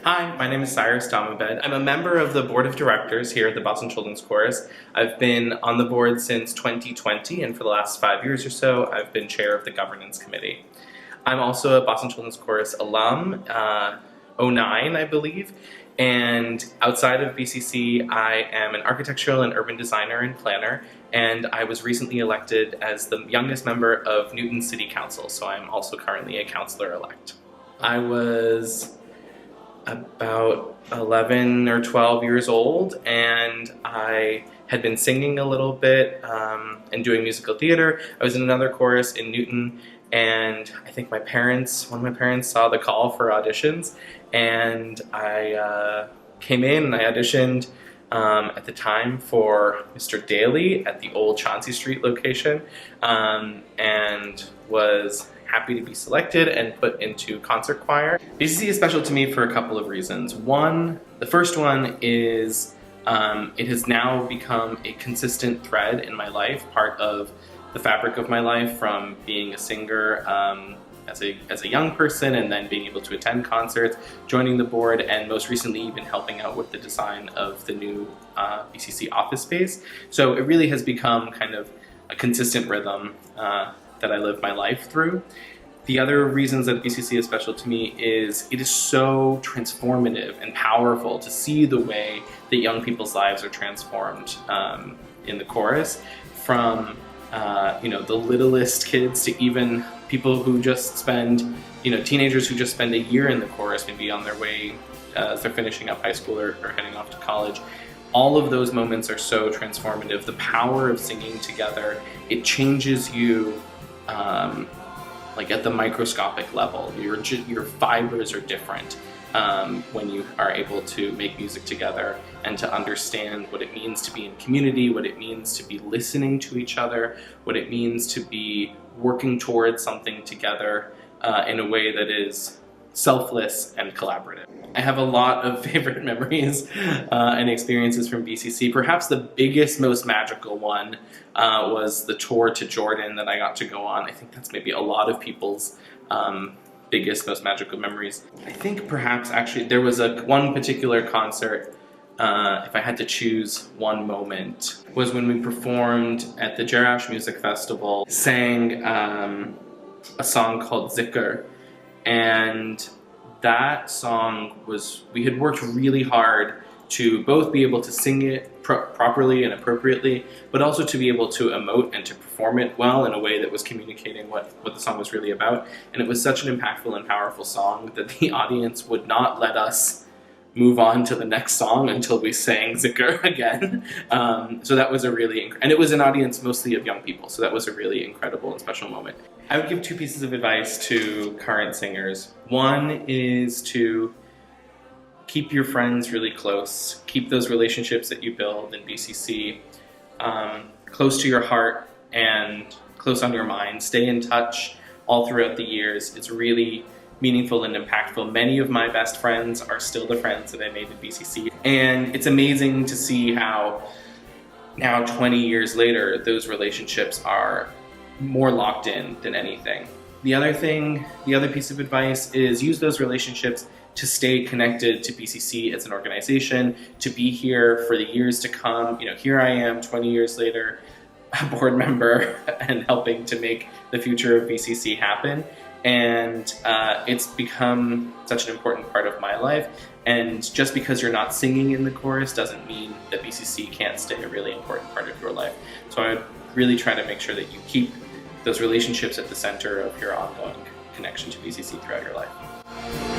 Hi, my name is Cyrus Dahmubed. I'm a member of the board of directors here at the Boston Children's Chorus. I've been on the board since 2020, and for the last 5 years or so, I've been chair of the governance committee. I'm also a Boston Children's Chorus alum, '09, I believe, and outside of BCC, I am an architectural and urban designer and planner, and I was recently elected as the youngest member of Newton City Council, so I'm also currently a councillor-elect. I was about 11 or 12 years old, and I had been singing a little bit and doing musical theater. I was in another chorus in Newton, and I think one of my parents saw the call for auditions, and I came in and I auditioned at the time for Mr. Daly at the old Chauncey Street location, and was happy to be selected and put into concert choir. BCC is special to me for a couple of reasons. The first one is it has now become a consistent thread in my life, part of the fabric of my life, from being a singer as a young person, and then being able to attend concerts, joining the board, and most recently even helping out with the design of the new BCC office space. So it really has become kind of a consistent rhythm that I live my life through. The other reasons that BCC is special to me is it is so transformative and powerful to see the way that young people's lives are transformed in the chorus, from the littlest kids to even people who just spend, teenagers who just spend a year in the chorus, maybe on their way as they're finishing up high school or heading off to college. All of those moments are so transformative. The power of singing together, it changes you like at the microscopic level. Your fibers are different when you are able to make music together and to understand what it means to be in community, what it means to be listening to each other, what it means to be working towards something together in a way that is selfless and collaborative. I have a lot of favorite memories and experiences from BCC. Perhaps the biggest, most magical one was the tour to Jordan that I got to go on. I think that's maybe a lot of people's biggest, most magical memories. I think perhaps actually there was one particular concert, if I had to choose one moment, was when we performed at the Jerash Music Festival, sang a song called Zikr. And that song we had worked really hard to both be able to sing it properly and appropriately, but also to be able to emote and to perform it well in a way that was communicating what the song was really about. And it was such an impactful and powerful song that the audience would not let us move on to the next song until we sang Zikr again. So that was and it was an audience mostly of young people, so that was a really incredible and special moment. I would give two pieces of advice to current singers. One is to keep your friends really close. Keep those relationships that you build in BCC close to your heart and close on your mind. Stay in touch all throughout the years. It's really meaningful and impactful. Many of my best friends are still the friends that I made at BCC. And it's amazing to see how now 20 years later, those relationships are more locked in than anything. The other piece of advice is use those relationships to stay connected to BCC as an organization, to be here for the years to come. Here I am 20 years later, a board member and helping to make the future of BCC happen. And it's become such an important part of my life. And just because you're not singing in the chorus doesn't mean that BCC can't stay a really important part of your life. So I would really try to make sure that you keep those relationships at the center of your ongoing connection to BCC throughout your life.